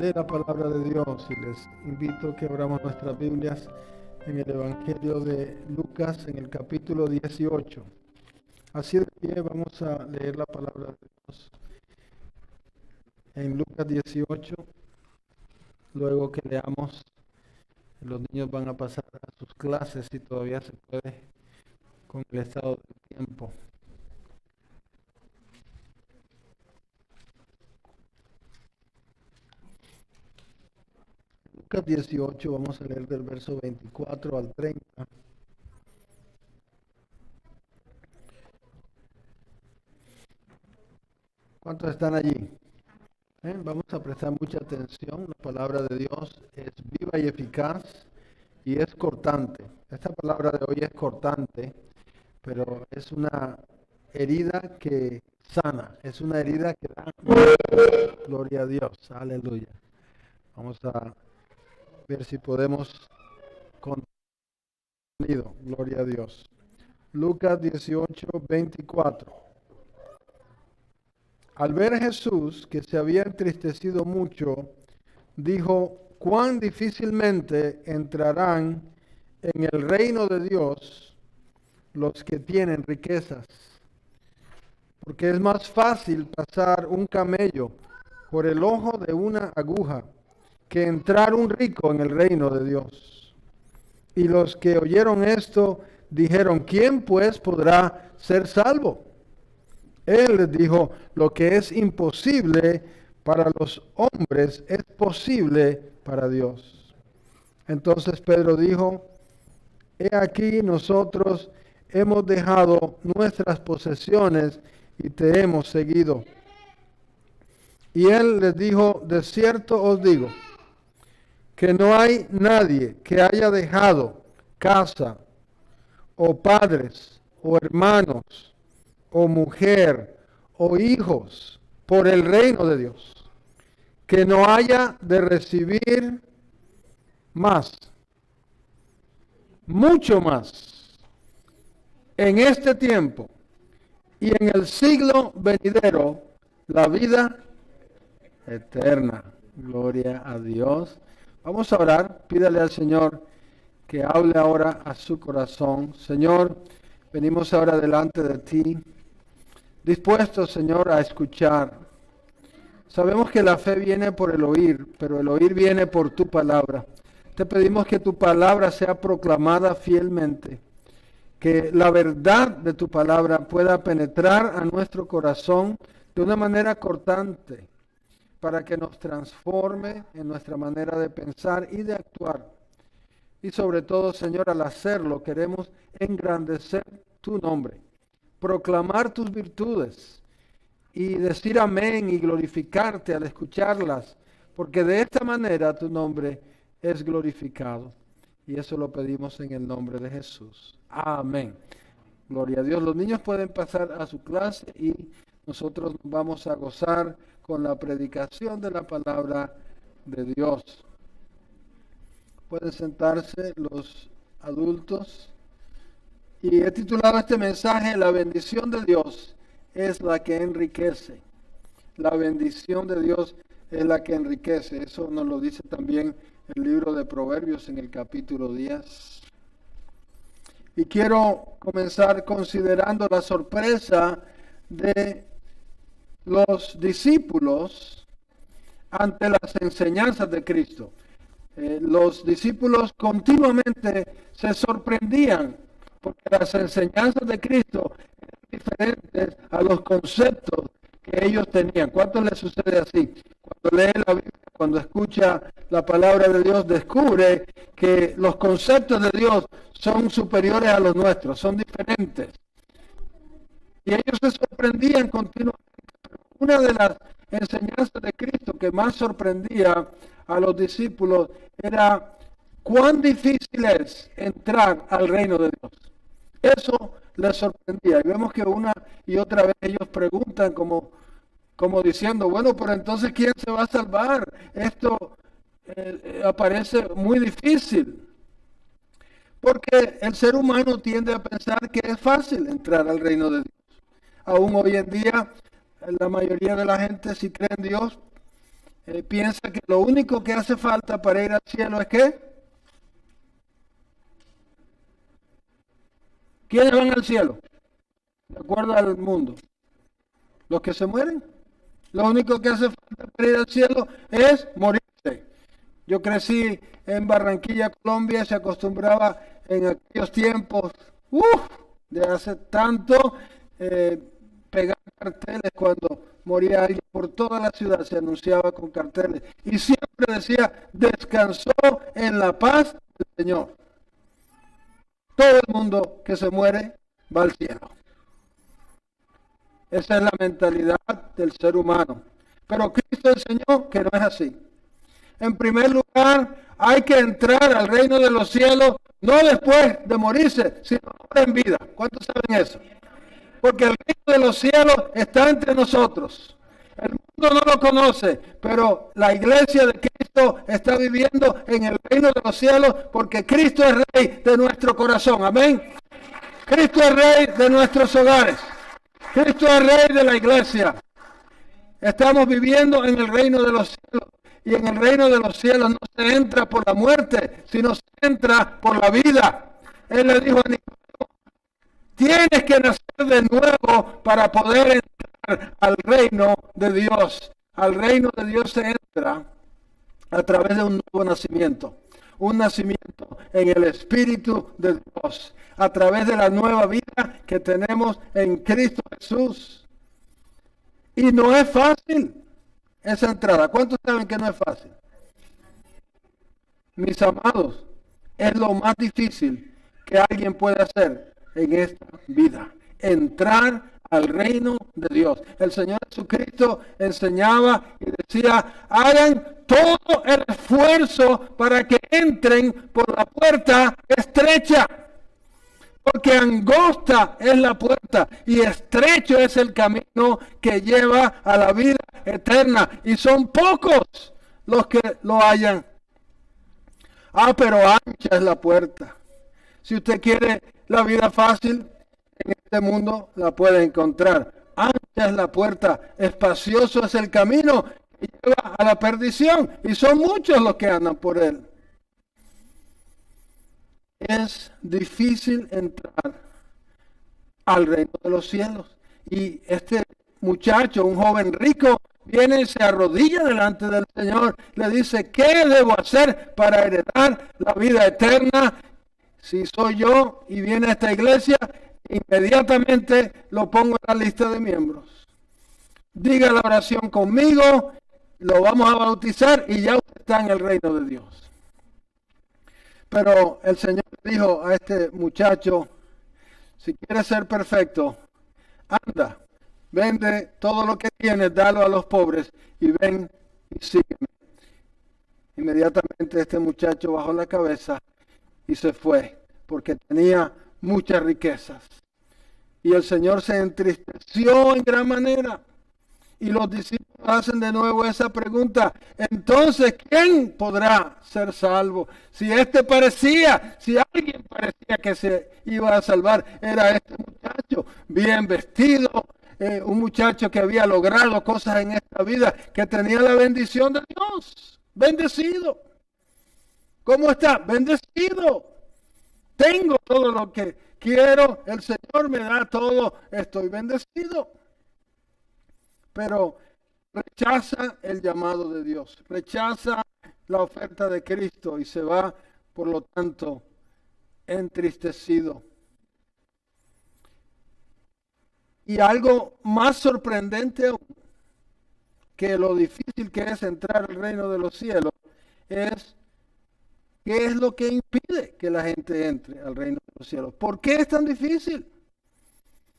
de la palabra de Dios y les invito a que abramos nuestras Biblias en el Evangelio de Lucas en el capítulo 18. Así de pie vamos a leer la palabra de Dios en Lucas 18. Luego que leamos, los niños van a pasar a sus clases si todavía se puede con el estado del tiempo. Lucas 18, vamos a leer del verso 24 al 30. ¿Cuántos están allí? Vamos a prestar mucha atención. La palabra de Dios es viva y eficaz y es cortante. Esta palabra de hoy es cortante, pero es una herida que sana, es una herida que da gloria a Dios. Aleluya. Vamos a ver si podemos contenido. Gloria a Dios. Lucas 18, 24. Al ver a Jesús que se había entristecido mucho, dijo: cuán difícilmente entrarán en el reino de Dios los que tienen riquezas. Porque es más fácil pasar un camello por el ojo de una aguja que entrar un rico en el reino de Dios. Y los que oyeron esto dijeron: ¿quién pues podrá ser salvo? Él les dijo: lo que es imposible para los hombres es posible para Dios. Entonces Pedro dijo: he aquí nosotros hemos dejado nuestras posesiones y te hemos seguido. Y él les dijo: de cierto os digo, que no hay nadie que haya dejado casa, o padres, o hermanos, o mujer, o hijos, por el reino de Dios, que no haya de recibir más, mucho más, en este tiempo y en el siglo venidero, la vida eterna. Gloria a Dios. Vamos a orar. Pídale al Señor que hable ahora a su corazón. Señor, venimos ahora delante de ti, dispuestos, Señor, a escuchar. Sabemos que la fe viene por el oír, pero el oír viene por tu palabra. Te pedimos que tu palabra sea proclamada fielmente, que la verdad de tu palabra pueda penetrar a nuestro corazón de una manera cortante, para que nos transforme en nuestra manera de pensar y de actuar. Y sobre todo, Señor, al hacerlo queremos engrandecer tu nombre, proclamar tus virtudes y decir amén y glorificarte al escucharlas, porque de esta manera tu nombre es glorificado. Y eso lo pedimos en el nombre de Jesús. Amén. Gloria a Dios. Los niños pueden pasar a su clase y nosotros vamos a gozar con la predicación de la palabra de Dios. Pueden sentarse los adultos. Y he titulado este mensaje: la bendición de Dios es la que enriquece. La bendición de Dios es la que enriquece. Eso nos lo dice también el libro de Proverbios en el capítulo 10. Y quiero comenzar considerando la sorpresa de los discípulos ante las enseñanzas de Cristo. Los discípulos continuamente se sorprendían porque las enseñanzas de Cristo eran diferentes a los conceptos que ellos tenían. ¿Cuánto les sucede así? Cuando lee la Biblia, cuando escucha la palabra de Dios, descubre que los conceptos de Dios son superiores a los nuestros, son diferentes. Y ellos se sorprendían continuamente. Una de las enseñanzas de Cristo que más sorprendía a los discípulos era cuán difícil es entrar al reino de Dios. Eso les sorprendía. Y vemos que una y otra vez ellos preguntan como diciendo: bueno, pero entonces ¿quién se va a salvar? Esto aparece muy difícil. Porque el ser humano tiende a pensar que es fácil entrar al reino de Dios. Aún hoy en día, la mayoría de la gente sí cree en Dios piensa que lo único que hace falta para ir al cielo es ¿qué? ¿Quiénes van al cielo? De acuerdo al mundo. Los que se mueren. Lo único que hace falta para ir al cielo es morirse. Yo crecí en Barranquilla, Colombia, se acostumbraba en aquellos tiempos, de hace tanto, pegar carteles cuando moría alguien por toda la ciudad, se anunciaba con carteles. Y siempre decía, descansó en la paz del Señor. Todo el mundo que se muere va al cielo. Esa es la mentalidad del ser humano. Pero Cristo enseñó que no es así. En primer lugar, hay que entrar al reino de los cielos, no después de morirse, sino ahora en vida. ¿Cuántos saben eso? Porque el reino de los cielos está entre nosotros. El mundo no lo conoce, pero la iglesia de Cristo está viviendo en el reino de los cielos porque Cristo es rey de nuestro corazón. Amén. Cristo es rey de nuestros hogares. Cristo es rey de la iglesia. Estamos viviendo en el reino de los cielos. Y en el reino de los cielos no se entra por la muerte, sino se entra por la vida. Él le dijo a Nicodemo, tienes que nacer de nuevo para poder entrar al reino de Dios. Al reino de Dios se entra a través de un nuevo nacimiento. Un nacimiento en el Espíritu de Dios. A través de la nueva vida que tenemos en Cristo Jesús. Y no es fácil esa entrada. ¿Cuántos saben que no es fácil? Mis amados, es lo más difícil que alguien puede hacer en esta vida. Entrar al reino de Dios. El Señor Jesucristo enseñaba y decía, hagan todo el esfuerzo para que entren por la puerta estrecha. Porque angosta es la puerta y estrecho es el camino que lleva a la vida eterna. Y son pocos los que lo hallan. Pero ancha es la puerta. Si usted quiere la vida fácil, en este mundo la puede encontrar. Ancha es la puerta, espacioso es el camino que lleva a la perdición. Y son muchos los que andan por él. Es difícil entrar al reino de los cielos. Y este muchacho, un joven rico, viene y se arrodilla delante del Señor. Le dice, ¿qué debo hacer para heredar la vida eterna? Si soy yo y viene a esta iglesia, inmediatamente lo pongo en la lista de miembros. Diga la oración conmigo, lo vamos a bautizar y ya usted está en el reino de Dios. Pero el Señor dijo a este muchacho, si quieres ser perfecto, anda, vende todo lo que tienes, dalo a los pobres y ven y sígueme. Inmediatamente este muchacho bajó la cabeza y se fue, porque tenía muchas riquezas. Y el Señor se entristeció en gran manera. Y los discípulos hacen de nuevo esa pregunta. Entonces, ¿quién podrá ser salvo? Si si alguien parecía que se iba a salvar, era este muchacho, bien vestido, un muchacho que había logrado cosas en esta vida, que tenía la bendición de Dios. Bendecido. ¿Cómo está? Bendecido. Tengo todo lo que quiero, el Señor me da todo, estoy bendecido. Pero rechaza el llamado de Dios, rechaza la oferta de Cristo y se va, por lo tanto, entristecido. Y algo más sorprendente aún, que lo difícil que es entrar al reino de los cielos, es ¿qué es lo que impide que la gente entre al reino de los cielos? ¿Por qué es tan difícil?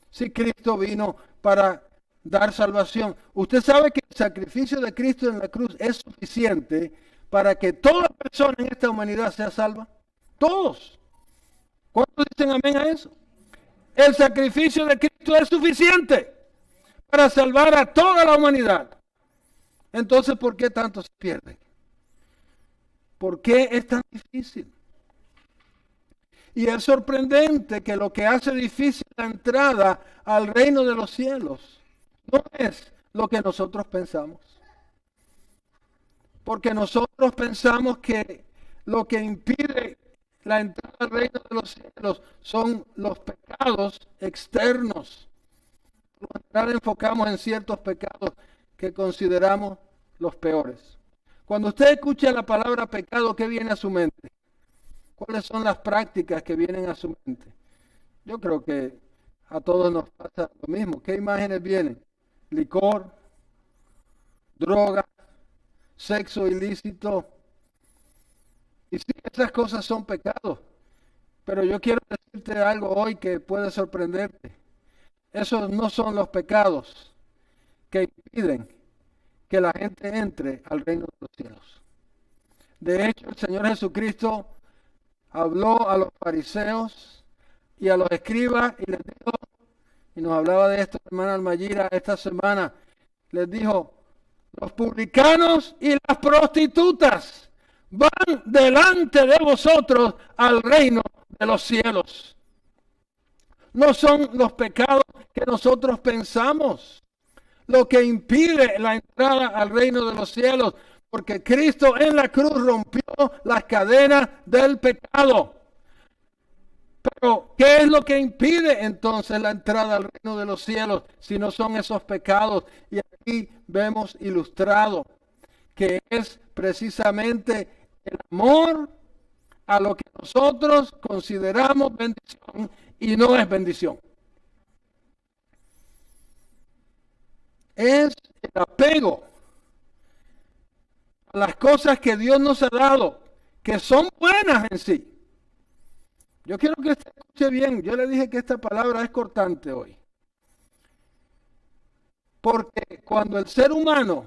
Si Cristo vino para dar salvación. Usted sabe que el sacrificio de Cristo en la cruz es suficiente para que toda persona en esta humanidad sea salva. Todos. ¿Cuántos dicen amén a eso? El sacrificio de Cristo es suficiente para salvar a toda la humanidad. Entonces, ¿por qué tanto se pierde? ¿Por qué es tan difícil? Y es sorprendente que lo que hace difícil la entrada al reino de los cielos no es lo que nosotros pensamos. Porque nosotros pensamos que lo que impide la entrada al reino de los cielos son los pecados externos. Por lo general enfocamos en ciertos pecados que consideramos los peores. Cuando usted escucha la palabra pecado, ¿qué viene a su mente? ¿Cuáles son las prácticas que vienen a su mente? Yo creo que a todos nos pasa lo mismo. ¿Qué imágenes vienen? Licor, droga, sexo ilícito. Y sí, esas cosas son pecados. Pero yo quiero decirte algo hoy que puede sorprenderte. Esos no son los pecados que impiden que la gente entre al reino de los cielos. De hecho, el Señor Jesucristo habló a los fariseos y a los escribas y les dijo, y nos hablaba de esto, hermana Almayira, esta semana, les dijo, los publicanos y las prostitutas van delante de vosotros al reino de los cielos. No son los pecados que nosotros pensamos lo que impide la entrada al reino de los cielos, porque Cristo en la cruz rompió las cadenas del pecado. Pero, ¿qué es lo que impide entonces la entrada al reino de los cielos si no son esos pecados? Y aquí vemos ilustrado que es precisamente el amor a lo que nosotros consideramos bendición y no es bendición. Es el apego a las cosas que Dios nos ha dado, que son buenas en sí. Yo quiero que usted escuche bien. Yo le dije que esta palabra es cortante hoy. Porque cuando el ser humano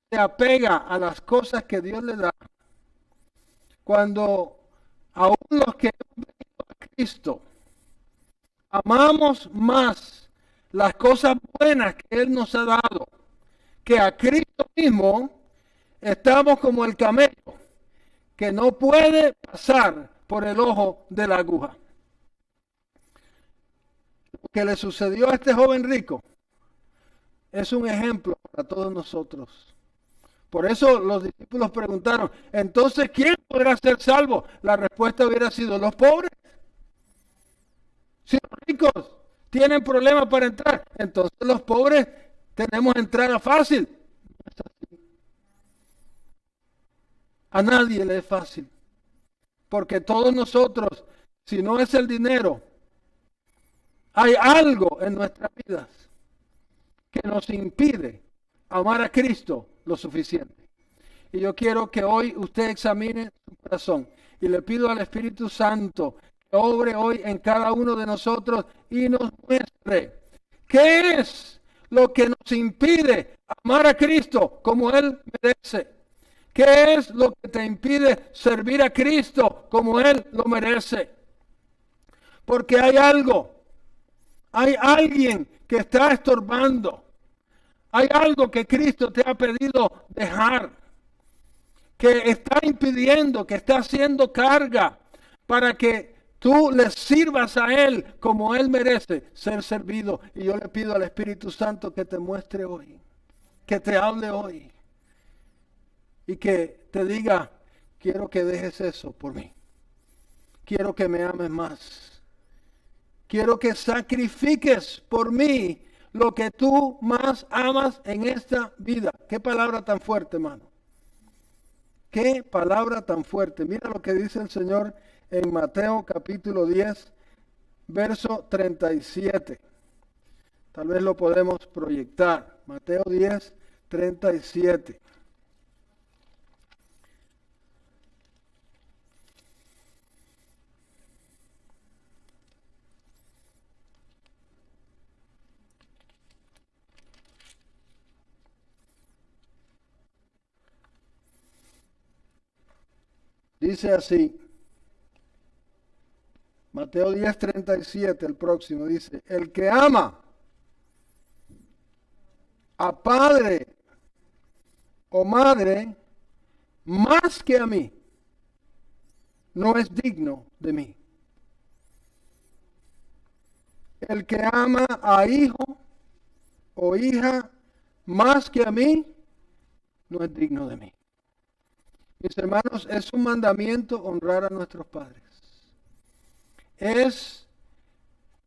se apega a las cosas que Dios le da, cuando aún los que hemos venido a Cristo amamos más las cosas buenas que Él nos ha dado que a Cristo mismo, estamos como el camello que no puede pasar por el ojo de la aguja. Lo que le sucedió a este joven rico es un ejemplo para todos nosotros. Por eso los discípulos preguntaron, entonces, ¿quién podrá ser salvo? La respuesta hubiera sido los pobres. Si los ricos tienen problemas para entrar, entonces los pobres tenemos entrada fácil. No es así. A nadie le es fácil. Porque todos nosotros, si no es el dinero, hay algo en nuestras vidas que nos impide amar a Cristo lo suficiente. Y yo quiero que hoy usted examine su corazón. Y le pido al Espíritu Santo que obre hoy en cada uno de nosotros y nos muestre qué es lo que nos impide amar a Cristo como Él merece. ¿Qué es lo que te impide servir a Cristo como Él lo merece? Porque hay algo, hay alguien que está estorbando, hay algo que Cristo te ha pedido dejar, que está impidiendo, que está haciendo carga para que tú le sirvas a Él como Él merece ser servido. Y yo le pido al Espíritu Santo que te muestre hoy, que te hable hoy. Y que te diga, quiero que dejes eso por mí. Quiero que me ames más. Quiero que sacrifiques por mí lo que tú más amas en esta vida. Qué palabra tan fuerte, hermano. Qué palabra tan fuerte. Mira lo que dice el Señor en Mateo capítulo 10, verso 37. Tal vez lo podemos proyectar. Mateo 10, 37. Dice así, Mateo 10:37, el próximo, dice, el que ama a padre o madre más que a mí, no es digno de mí. El que ama a hijo o hija más que a mí, no es digno de mí. Mis hermanos, es un mandamiento honrar a nuestros padres. Es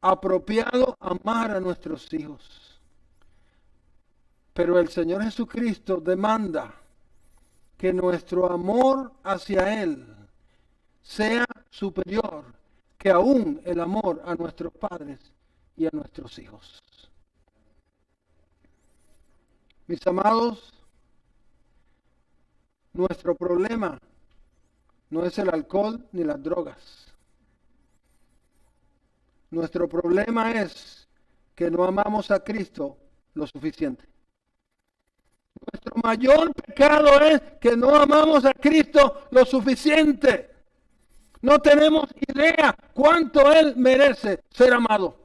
apropiado amar a nuestros hijos. Pero el Señor Jesucristo demanda que nuestro amor hacia Él sea superior que aún el amor a nuestros padres y a nuestros hijos. Mis amados, nuestro problema no es el alcohol ni las drogas. Nuestro problema es que no amamos a Cristo lo suficiente. Nuestro mayor pecado es que no amamos a Cristo lo suficiente. No tenemos idea cuánto Él merece ser amado.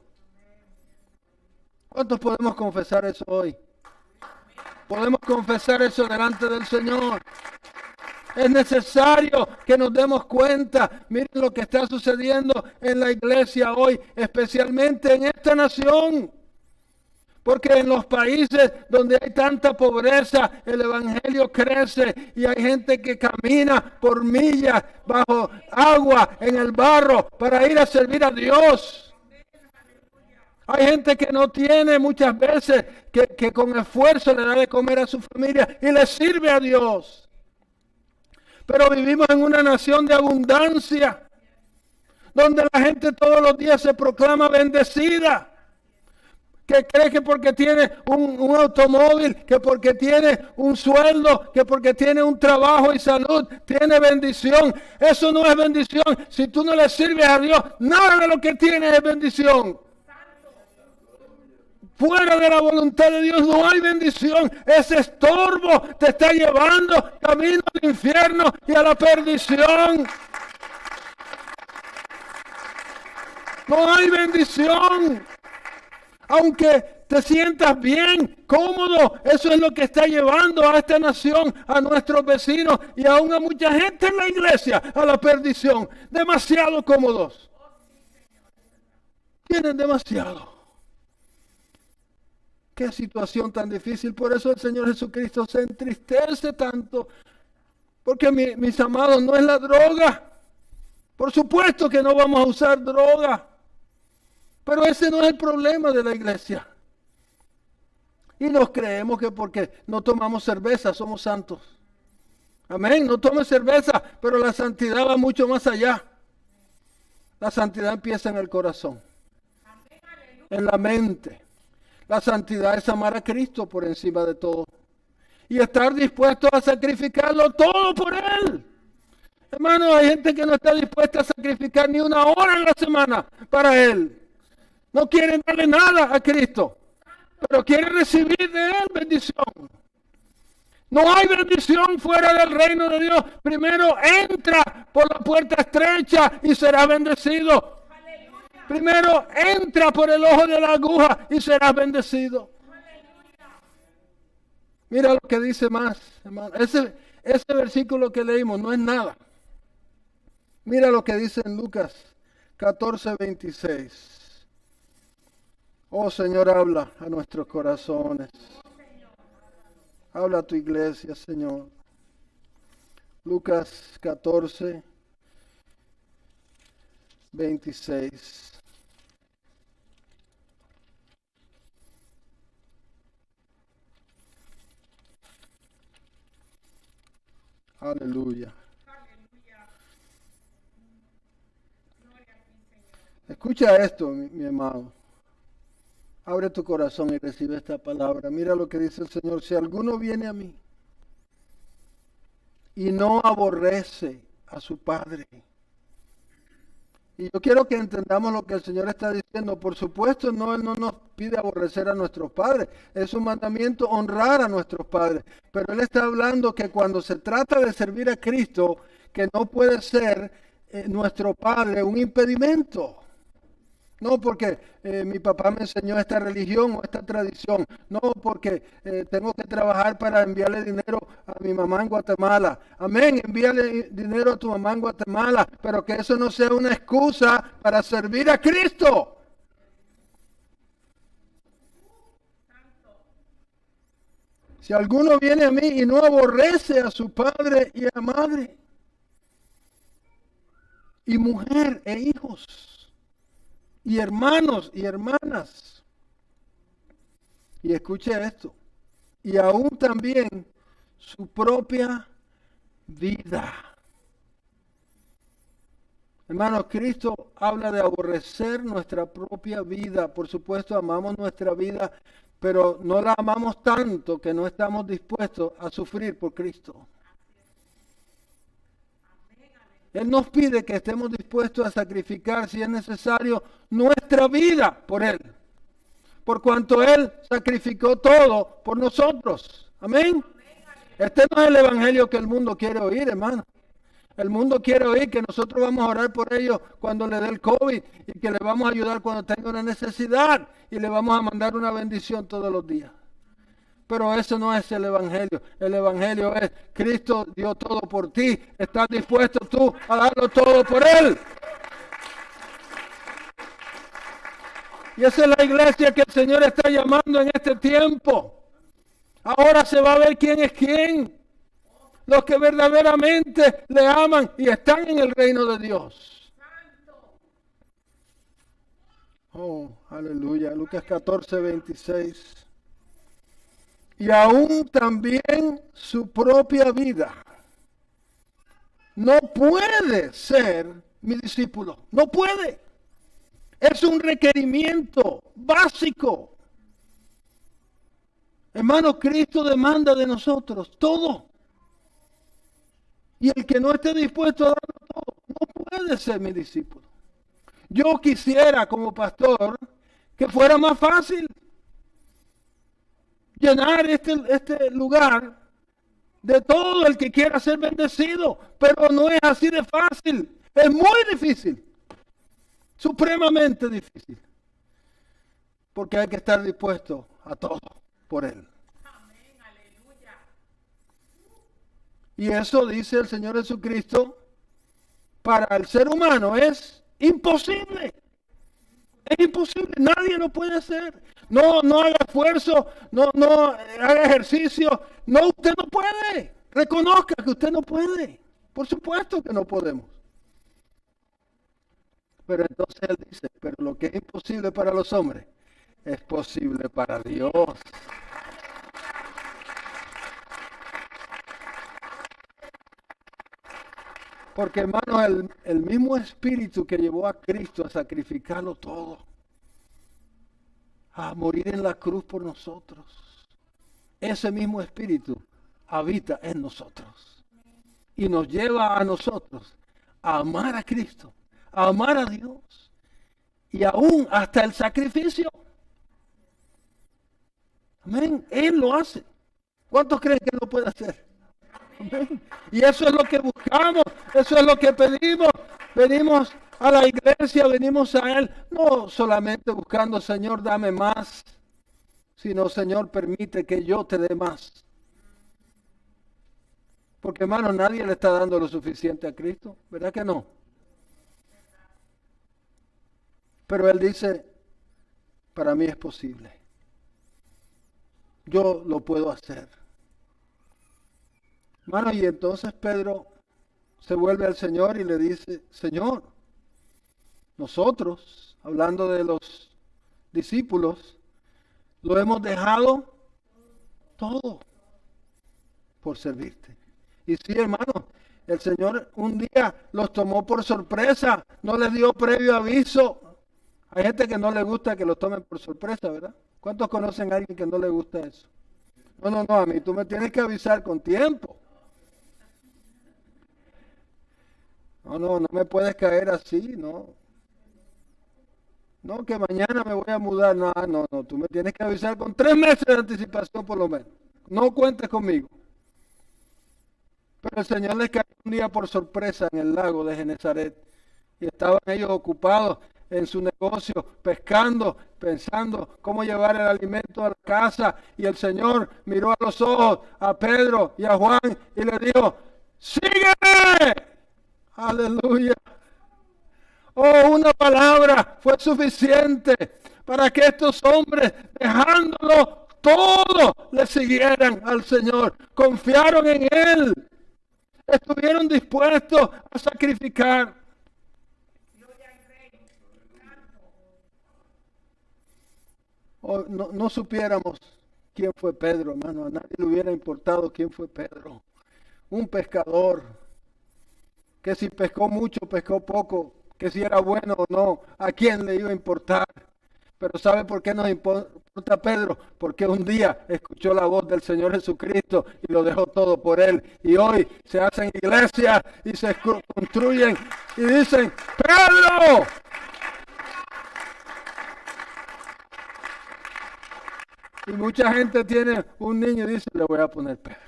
¿Cuántos podemos confesar eso hoy? Podemos confesar eso delante del Señor. Es necesario que nos demos cuenta. Miren lo que está sucediendo en la iglesia hoy, especialmente en esta nación. Porque en los países donde hay tanta pobreza, el evangelio crece y hay gente que camina por millas bajo agua en el barro para ir a servir a Dios. Hay gente que no tiene muchas veces, que con esfuerzo le da de comer a su familia y le sirve a Dios. Pero vivimos en una nación de abundancia, donde la gente todos los días se proclama bendecida. Que cree que porque tiene un automóvil, que porque tiene un sueldo, que porque tiene un trabajo y salud, tiene bendición. Eso no es bendición. Si tú no le sirves a Dios, nada de lo que tienes es bendición. Fuera de la voluntad de Dios no hay bendición. Ese estorbo te está llevando camino al infierno y a la perdición. No hay bendición. Aunque te sientas bien, cómodo, eso es lo que está llevando a esta nación, a nuestros vecinos y aún a mucha gente en la iglesia a la perdición. Demasiado cómodos. Tienen demasiado. Qué situación tan difícil. Por eso el Señor Jesucristo se entristece tanto. Porque mis amados, no es la droga. Por supuesto que no vamos a usar droga. Pero ese no es el problema de la iglesia. Y nos creemos que porque no tomamos cerveza somos santos. Amén. No tomes cerveza, pero la santidad va mucho más allá. La santidad empieza en el corazón. En la mente. La santidad es amar a Cristo por encima de todo. Y estar dispuesto a sacrificarlo todo por Él. Hermano, hay gente que no está dispuesta a sacrificar ni una hora en la semana para Él. No quieren darle nada a Cristo, pero quieren recibir de Él bendición. No hay bendición fuera del reino de Dios. Primero entra por la puerta estrecha y serás bendecido. Primero entra por el ojo de la aguja y serás bendecido. Mira lo que dice más, hermano. Ese versículo que leímos no es nada. Mira lo que dice en Lucas 14:26. Oh Señor, habla a nuestros corazones. Habla a tu iglesia, Señor. Lucas 14:26. Aleluya. Escucha esto, mi amado. Abre tu corazón y recibe esta palabra. Mira lo que dice el Señor. Si alguno viene a mí y no aborrece a su padre. Y yo quiero que entendamos lo que el Señor está diciendo. Por supuesto, Él no nos pide aborrecer a nuestros padres. Es un mandamiento honrar a nuestros padres. Pero Él está hablando que cuando se trata de servir a Cristo, que no puede ser nuestro padre un impedimento. No porque mi papá me enseñó esta religión o esta tradición. No porque tengo que trabajar para enviarle dinero a mi mamá en Guatemala. Amén, envíale dinero a tu mamá en Guatemala. Pero que eso no sea una excusa para servir a Cristo. Si alguno viene a mí y no aborrece a su padre y a madre, y mujer e hijos, y hermanos y hermanas, y escuche esto, y aún también su propia vida. Hermanos, Cristo habla de aborrecer nuestra propia vida. Por supuesto, amamos nuestra vida, pero no la amamos tanto que no estamos dispuestos a sufrir por Cristo. Él nos pide que estemos dispuestos a sacrificar, si es necesario, nuestra vida por Él. Por cuanto Él sacrificó todo por nosotros. Amén. Este no es el evangelio que el mundo quiere oír, hermano. El mundo quiere oír que nosotros vamos a orar por ellos cuando le dé el COVID y que le vamos a ayudar cuando tenga una necesidad y le vamos a mandar una bendición todos los días. Pero eso no es el evangelio. El evangelio es Cristo dio todo por ti. ¿Estás dispuesto tú a darlo todo por Él? Y esa es la iglesia que el Señor está llamando en este tiempo. Ahora se va a ver quién es quién. Los que verdaderamente le aman y están en el reino de Dios. Oh, aleluya. Lucas 14, 26. Y aún también su propia vida. No puede ser mi discípulo. No puede. Es un requerimiento básico. Hermano, Cristo demanda de nosotros todo. Y el que no esté dispuesto a darlo todo, no puede ser mi discípulo. Yo quisiera, como pastor, que fuera más fácil llenar este lugar de todo el que quiera ser bendecido. Pero no es así de fácil. Es muy difícil. Supremamente difícil. Porque hay que estar dispuesto a todo por Él. Y eso dice el Señor Jesucristo, para el ser humano es imposible. Es imposible, nadie lo puede hacer. No haga esfuerzo, no haga ejercicio. No, usted no puede. Reconozca que usted no puede. Por supuesto que no podemos. Pero entonces Él dice, pero lo que es imposible para los hombres, es posible para Dios. Porque, hermanos, el mismo espíritu que llevó a Cristo a sacrificarlo todo, a morir en la cruz por nosotros, ese mismo espíritu habita en nosotros y nos lleva a nosotros a amar a Cristo, a amar a Dios y aún hasta el sacrificio. Amén. Él lo hace. ¿Cuántos creen que Él lo puede hacer? Amén. Y eso es lo que buscamos, eso es lo que pedimos. Venimos a la iglesia, venimos a Él, no solamente buscando, Señor, dame más, sino, Señor, permite que yo te dé más. Porque, hermano, nadie le está dando lo suficiente a Cristo, ¿verdad que no? Pero Él dice, para mí es posible. Yo lo puedo hacer. Hermano, y entonces Pedro se vuelve al Señor y le dice, Señor, nosotros, hablando de los discípulos, lo hemos dejado todo por servirte. Y sí, hermano, el Señor un día los tomó por sorpresa, no les dio previo aviso. Hay gente que no le gusta que los tomen por sorpresa, ¿verdad? ¿Cuántos conocen a alguien que no le gusta eso? No, a mí tú me tienes que avisar con tiempo. No me puedes caer así, no. No, que mañana me voy a mudar. No, tú me tienes que avisar con 3 meses de anticipación por lo menos. No cuentes conmigo. Pero el Señor les cayó un día por sorpresa en el lago de Genezaret. Y estaban ellos ocupados en su negocio, pescando, pensando cómo llevar el alimento a la casa. Y el Señor miró a los ojos a Pedro y a Juan y le dijo, ¡sígueme! Aleluya. Oh, una palabra fue suficiente para que estos hombres, dejándolo todos le siguieran al Señor, confiaron en Él, estuvieron dispuestos a sacrificar. O no supiéramos quién fue Pedro, hermano, a nadie le hubiera importado quién fue Pedro. Un pescador, que si pescó mucho, pescó poco, que si era bueno o no, ¿a quién le iba a importar? Pero ¿sabe por qué nos importa Pedro? Porque un día escuchó la voz del Señor Jesucristo y lo dejó todo por Él. Y hoy se hacen iglesias y se construyen y dicen, ¡Pedro! Y mucha gente tiene un niño y dice, le voy a poner Pedro.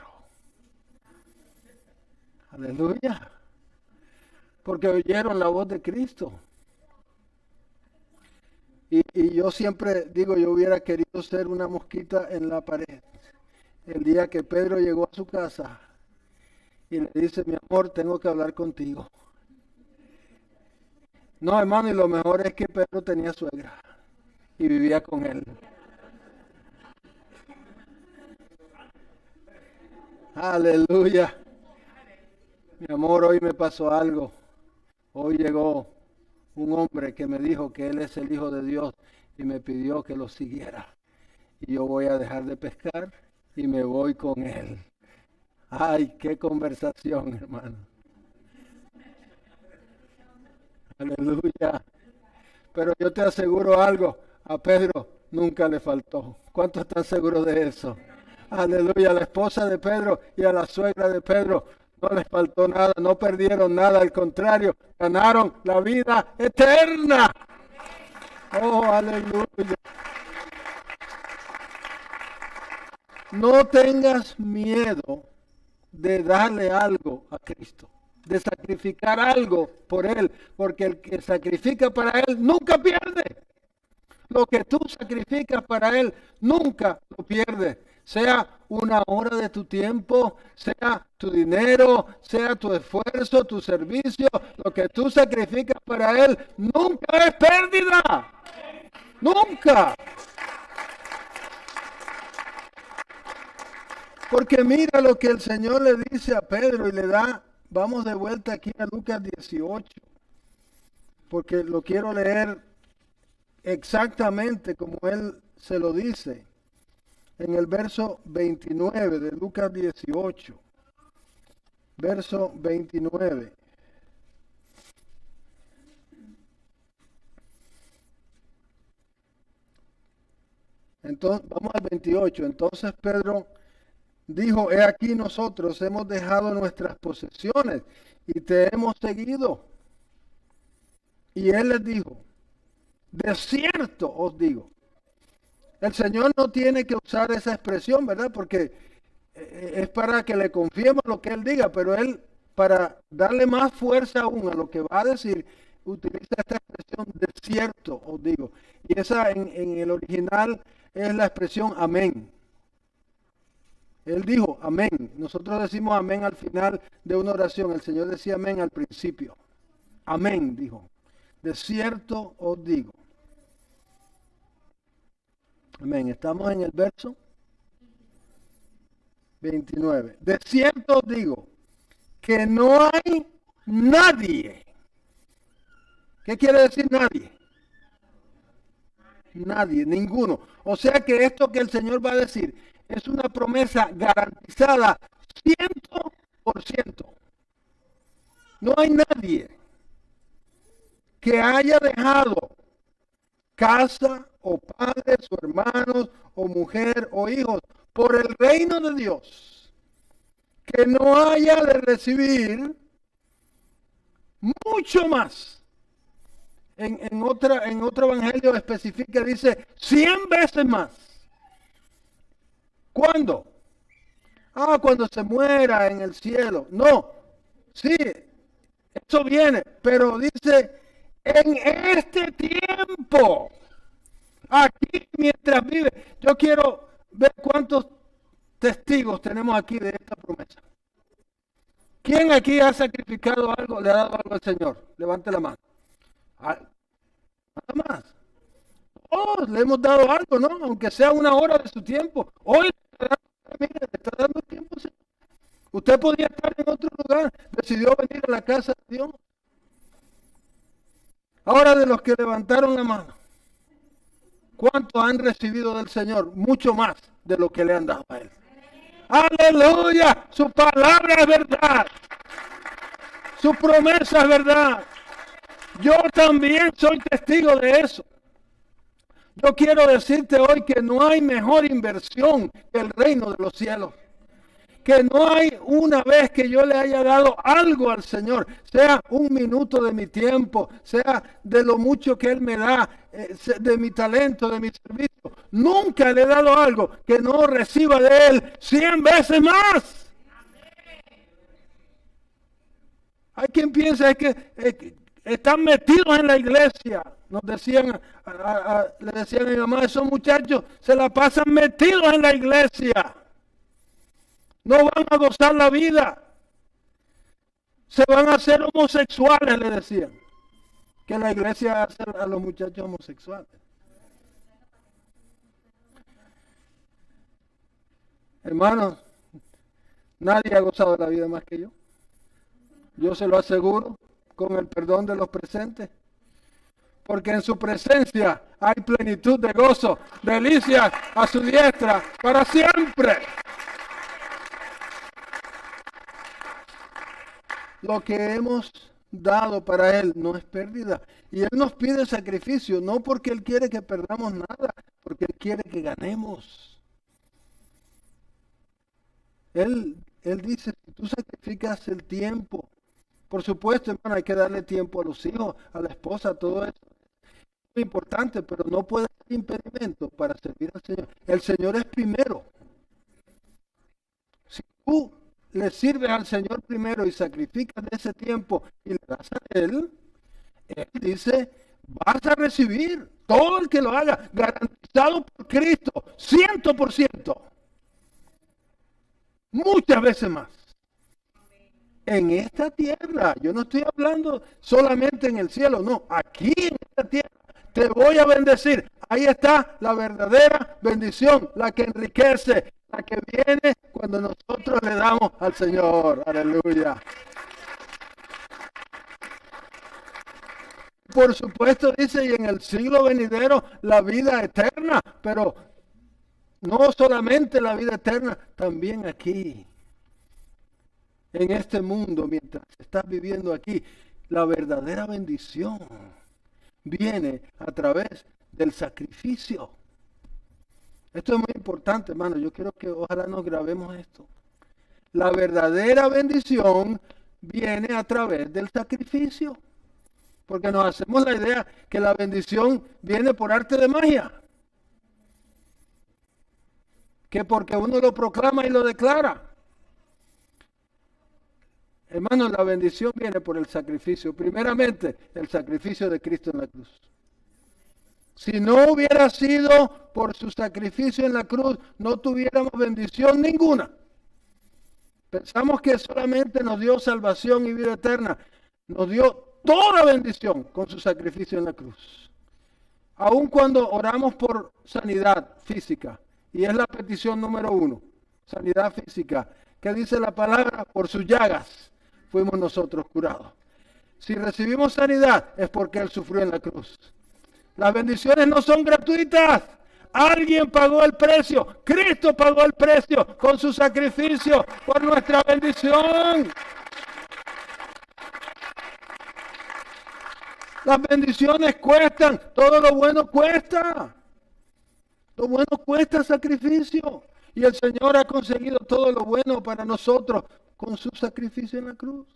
Aleluya. Porque oyeron la voz de Cristo. Y yo siempre digo, yo hubiera querido ser una mosquita en la pared. El día que Pedro llegó a su casa y le dice, mi amor, tengo que hablar contigo. No, hermano, y lo mejor es que Pedro tenía suegra y vivía con él. Aleluya. Mi amor, hoy me pasó algo. Hoy llegó un hombre que me dijo que él es el Hijo de Dios y me pidió que lo siguiera. Y yo voy a dejar de pescar y me voy con él. Ay, qué conversación, hermano. Aleluya. Pero yo te aseguro algo, a Pedro nunca le faltó. ¿Cuántos están seguros de eso? Aleluya, a la esposa de Pedro y a la suegra de Pedro no les faltó nada, no perdieron nada, al contrario, ganaron la vida eterna. Oh, aleluya. No tengas miedo de darle algo a Cristo, de sacrificar algo por Él, porque el que sacrifica para Él nunca pierde. Lo que tú sacrificas para Él nunca lo pierdes. Sea una hora de tu tiempo, sea tu dinero, sea tu esfuerzo, tu servicio, lo que tú sacrificas para Él nunca es pérdida. Nunca. Porque mira lo que el Señor le dice a Pedro y le da, vamos de vuelta aquí a Lucas 18, porque lo quiero leer exactamente como Él se lo dice. En el verso 29 de Lucas 18, verso 29. Entonces, vamos al 28. Entonces Pedro dijo, he aquí nosotros hemos dejado nuestras posesiones y te hemos seguido. Y él les dijo, de cierto os digo. El Señor no tiene que usar esa expresión, ¿verdad? Porque es para que le confiemos lo que Él diga, pero Él, para darle más fuerza aún a lo que va a decir, utiliza esta expresión de cierto, os digo. Y esa en el original es la expresión amén. Él dijo amén. Nosotros decimos amén al final de una oración. El Señor decía amén al principio. Amén, dijo. De cierto os digo. Amén. Estamos en el verso 29. De cierto os digo que no hay nadie. ¿Qué quiere decir nadie? Nadie, ninguno. O sea que esto que el Señor va a decir es una promesa garantizada 100%. No hay nadie que haya dejado casa o padres o hermanos o mujer o hijos por el reino de Dios que no haya de recibir mucho más. En otro evangelio especifica, dice 100 veces más. ¿Cuándo? Cuando se muera en el cielo. No, sí, eso viene, pero dice en este tiempo, aquí mientras vive. Yo quiero ver cuántos testigos tenemos aquí de esta promesa. ¿Quién aquí ha sacrificado algo, le ha dado algo al Señor? Levante la mano. Nada más. todos le hemos dado algo, ¿no? Aunque sea una hora de su tiempo. Hoy mire, le está dando tiempo, Señor. Usted podía estar en otro lugar, decidió venir a la casa de Dios. Ahora, de los que levantaron la mano, ¿cuántos han recibido del Señor? Mucho más de lo que le han dado a Él. Aleluya, su palabra es verdad, su promesa es verdad. Yo también soy testigo de eso. Yo quiero decirte hoy que no hay mejor inversión que el reino de los cielos. Que no hay una vez que yo le haya dado algo al Señor, sea un minuto de mi tiempo, sea de lo mucho que Él me da, de mi talento, de mi servicio. Nunca le he dado algo que no reciba de Él 100 veces más. Hay quien piensa que están metidos en la iglesia. Nos decían, le decían a mi mamá, esos muchachos se la pasan metidos en la iglesia. No van a gozar la vida. Se van a hacer homosexuales, le decían. Que la iglesia hace a los muchachos homosexuales. Hermanos, nadie ha gozado de la vida más que yo. Yo se lo aseguro con el perdón de los presentes. Porque en su presencia hay plenitud de gozo, delicias a su diestra para siempre. Lo que hemos dado para Él no es pérdida. Y Él nos pide sacrificio, no porque Él quiere que perdamos nada, porque Él quiere que ganemos. Él dice, si tú sacrificas el tiempo, por supuesto, hermano, hay que darle tiempo a los hijos, a la esposa, todo eso. Es muy importante, pero no puede ser impedimento para servir al Señor. El Señor es primero. Si tú le sirves al Señor primero y sacrificas de ese tiempo y le das a Él dice, vas a recibir todo el que lo haga, garantizado por Cristo, 100%. Muchas veces más. En esta tierra, yo no estoy hablando solamente en el cielo, no, aquí en esta tierra te voy a bendecir. Ahí está la verdadera bendición, la que enriquece, la que viene cuando nosotros le damos al Señor. Aleluya. Por supuesto dice, y en el siglo venidero la vida eterna, pero no solamente la vida eterna, también aquí, en este mundo, mientras estás viviendo aquí, la verdadera bendición viene a través del sacrificio. Esto es muy importante, hermano. Yo quiero que ojalá nos grabemos esto. La verdadera bendición viene a través del sacrificio. Porque nos hacemos la idea que la bendición viene por arte de magia. Que porque uno lo proclama y lo declara. Hermano, la bendición viene por el sacrificio. Primeramente, el sacrificio de Cristo en la cruz. Si no hubiera sido por su sacrificio en la cruz, no tuviéramos bendición ninguna. Pensamos que solamente nos dio salvación y vida eterna. Nos dio toda bendición con su sacrificio en la cruz. Aun cuando oramos por sanidad física, y es la petición número 1, sanidad física, que dice la palabra, por sus llagas fuimos nosotros curados. Si recibimos sanidad es porque Él sufrió en la cruz. Las bendiciones no son gratuitas. Alguien pagó el precio. Cristo pagó el precio con su sacrificio por nuestra bendición. Las bendiciones cuestan. Todo lo bueno cuesta. Lo bueno cuesta sacrificio. Y el Señor ha conseguido todo lo bueno para nosotros con su sacrificio en la cruz.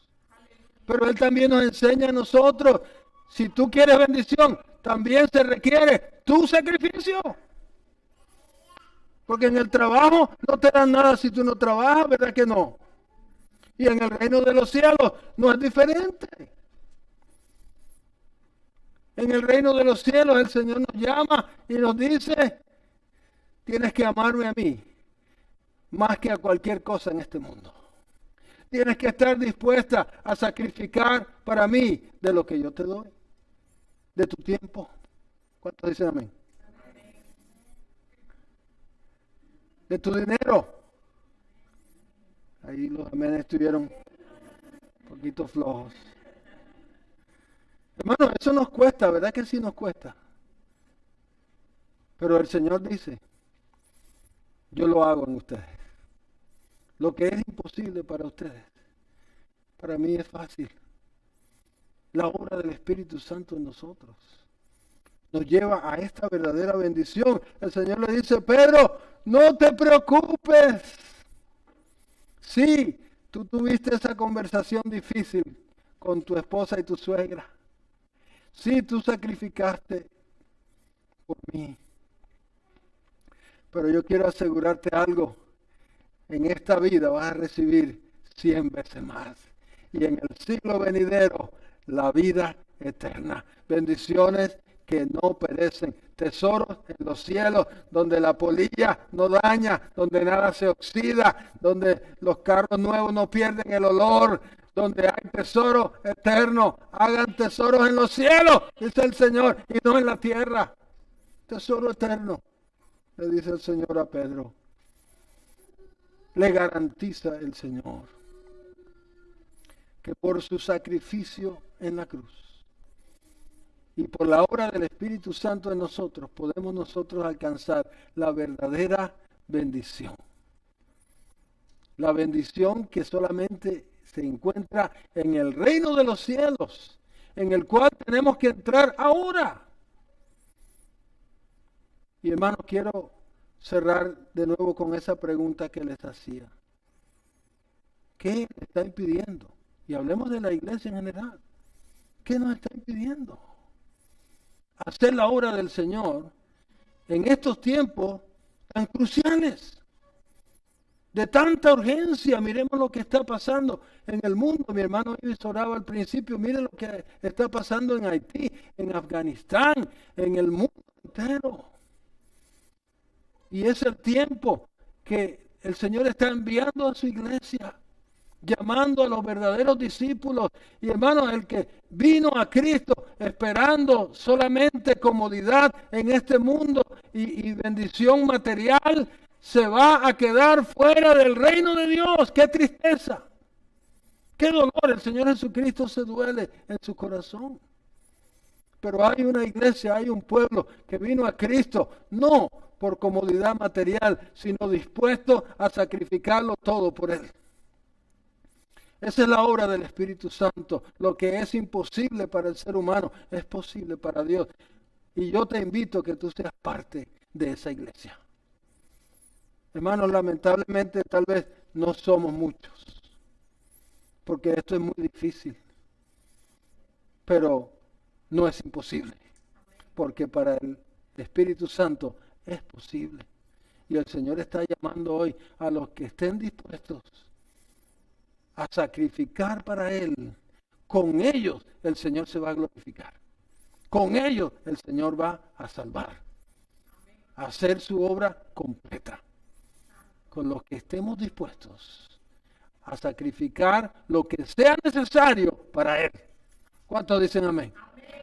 Pero Él también nos enseña a nosotros, si tú quieres bendición, también se requiere tu sacrificio. Porque en el trabajo no te dan nada si tú no trabajas, ¿verdad que no? Y en el reino de los cielos no es diferente. En el reino de los cielos el Señor nos llama y nos dice, tienes que amarme a mí más que a cualquier cosa en este mundo. Tienes que estar dispuesta a sacrificar para mí de lo que yo te doy, de tu tiempo. ¿Cuántos dicen amén? de tu dinero. Ahí los amenes estuvieron un poquito flojos. Hermano, eso nos cuesta, ¿verdad que sí nos cuesta? Pero el Señor dice, yo lo hago en ustedes. Lo que es imposible para ustedes, para mí es fácil. La obra del Espíritu Santo en nosotros nos lleva a esta verdadera bendición. El Señor le dice, Pedro, no te preocupes. Sí, tú tuviste esa conversación difícil con tu esposa y tu suegra. Sí, tú sacrificaste por mí. Pero yo quiero asegurarte algo. En esta vida vas a recibir 100 veces más. Y en el siglo venidero, la vida eterna. Bendiciones que no perecen. Tesoros en los cielos, donde la polilla no daña, donde nada se oxida, donde los carros nuevos no pierden el olor, donde hay tesoro eterno. Hagan tesoros en los cielos, dice el Señor, y no en la tierra. Tesoro eterno, le dice el Señor a Pedro. Le garantiza el Señor que por su sacrificio en la cruz y por la obra del Espíritu Santo en nosotros, podemos nosotros alcanzar la verdadera bendición. La bendición que solamente se encuentra en el reino de los cielos, en el cual tenemos que entrar ahora. Y hermanos, quiero cerrar de nuevo con esa pregunta que les hacía. ¿Qué está impidiendo? Y hablemos de la iglesia en general. ¿Qué nos está impidiendo hacer la obra del Señor en estos tiempos tan cruciales? De tanta urgencia, miremos lo que está pasando en el mundo. Mi hermano Ives oraba al principio, mire lo que está pasando en Haití, en Afganistán, en el mundo entero. Y es el tiempo que el Señor está enviando a su iglesia, llamando a los verdaderos discípulos. Y hermanos, el que vino a Cristo esperando solamente comodidad en este mundo y bendición material, se va a quedar fuera del reino de Dios. ¡Qué tristeza! ¡Qué dolor! El Señor Jesucristo se duele en su corazón. Pero hay una iglesia, hay un pueblo que vino a Cristo, no por comodidad material, sino dispuesto a sacrificarlo todo por Él. Esa es la obra del Espíritu Santo. Lo que es imposible para el ser humano es posible para Dios. Y yo te invito a que tú seas parte de esa iglesia. Hermanos, lamentablemente tal vez no somos muchos, porque esto es muy difícil. Pero no es imposible, porque para el Espíritu Santo es posible. Y el Señor está llamando hoy a los que estén dispuestos a sacrificar para Él. Con ellos el Señor se va a glorificar. Con ellos el Señor va a salvar, a hacer su obra completa. Con los que estemos dispuestos a sacrificar lo que sea necesario para Él. ¿Cuántos dicen amén?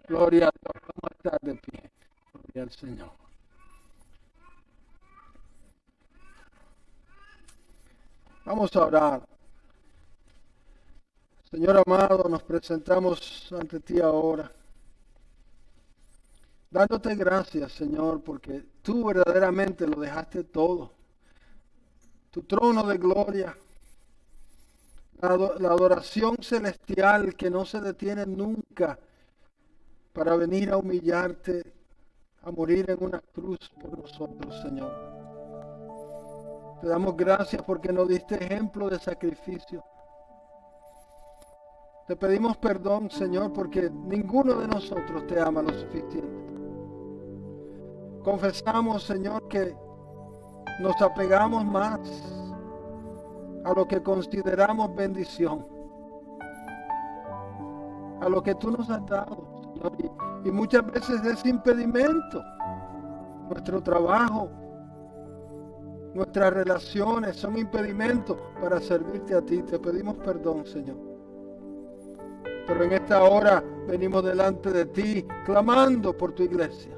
Gloria a Dios. Vamos a estar de pie. Gloria al Señor. Vamos a orar. Señor amado, nos presentamos ante ti ahora, dándote gracias, Señor, porque tú verdaderamente lo dejaste todo. Tu trono de gloria, la adoración celestial que no se detiene nunca para venir a humillarte, a morir en una cruz por nosotros, Señor. Te damos gracias porque nos diste ejemplo de sacrificio. Te pedimos perdón, Señor, porque ninguno de nosotros te ama lo suficiente. Confesamos, Señor, que nos apegamos más a lo que consideramos bendición, a lo que tú nos has dado, Señor, y muchas veces es impedimento. Nuestro trabajo, nuestras relaciones son impedimentos para servirte a ti. Te pedimos perdón, Señor. Pero en esta hora venimos delante de ti clamando por tu iglesia.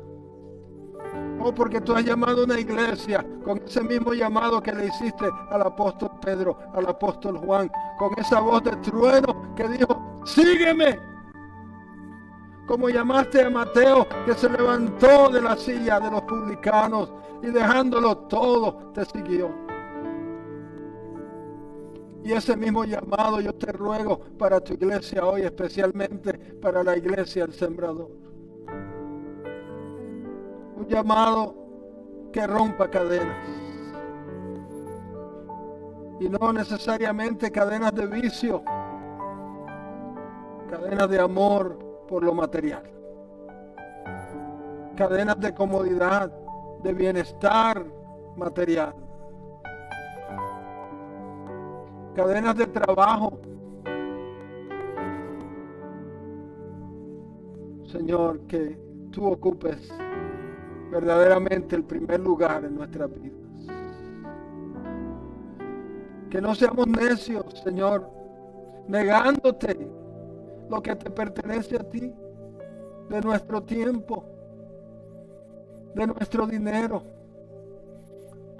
Oh, porque tú has llamado a una iglesia con ese mismo llamado que le hiciste al apóstol Pedro, al apóstol Juan, con esa voz de trueno que dijo, sígueme. Como llamaste a Mateo, que se levantó de la silla de los publicanos y dejándolo todo, te siguió. Y ese mismo llamado yo te ruego para tu iglesia hoy, especialmente para la iglesia El Sembrador. Un llamado que rompa cadenas. Y no necesariamente cadenas de vicio, cadenas de amor por lo material. Cadenas de comodidad, de bienestar material. Cadenas de trabajo. Señor, que tú ocupes verdaderamente el primer lugar en nuestras vidas. Que no seamos necios, Señor, negándote lo que te pertenece a ti, de nuestro tiempo, de nuestro dinero.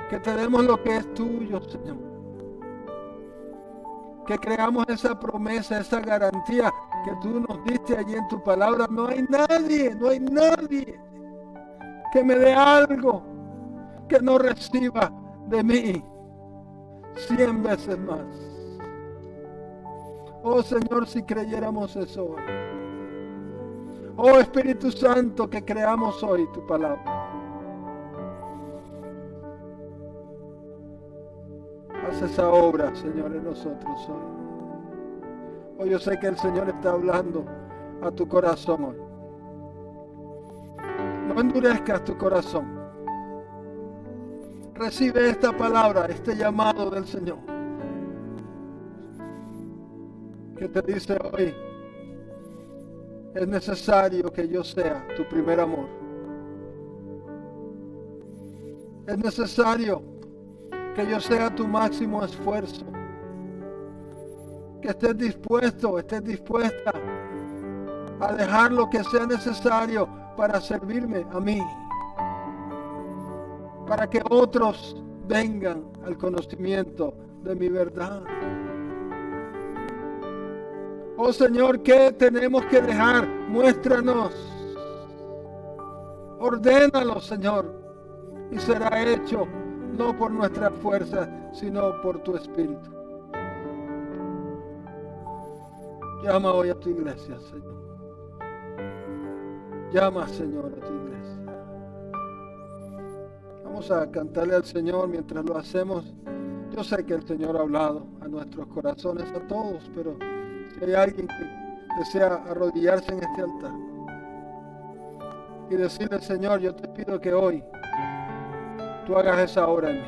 Que te demos lo que es tuyo, Señor. Que creamos esa promesa, esa garantía que tú nos diste allí en tu palabra. No hay nadie que me dé algo que no reciba de mí 100 veces más. Oh Señor, si creyéramos eso hoy. Oh Espíritu Santo, que creamos hoy tu palabra. Haz esa obra, Señor, en nosotros hoy. Hoy yo sé que el Señor está hablando a tu corazón hoy. No endurezcas tu corazón. Recibe esta palabra, este llamado del Señor, que te dice hoy, es necesario que yo sea tu primer amor. Es necesario que yo sea tu máximo esfuerzo. Que estés dispuesta a dejar lo que sea necesario para servirme a mí. Para que otros vengan al conocimiento de mi verdad. Oh Señor, ¿qué tenemos que dejar? Muéstranos. Ordénalo, Señor. Y será hecho no por nuestra fuerza, sino por tu Espíritu. Llama hoy a tu iglesia, Señor. Llama, Señor, a tu iglesia. Vamos a cantarle al Señor mientras lo hacemos. Yo sé que el Señor ha hablado a nuestros corazones, a todos, pero si hay alguien que desea arrodillarse en este altar y decirle, Señor, yo te pido que hoy tú hagas esa obra en mí.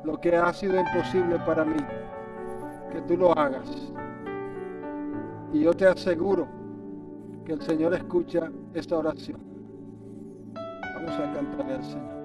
Lo que ha sido imposible para mí, que tú lo hagas. Y yo te aseguro que el Señor escucha esta oración. Vamos a cantarle al Señor.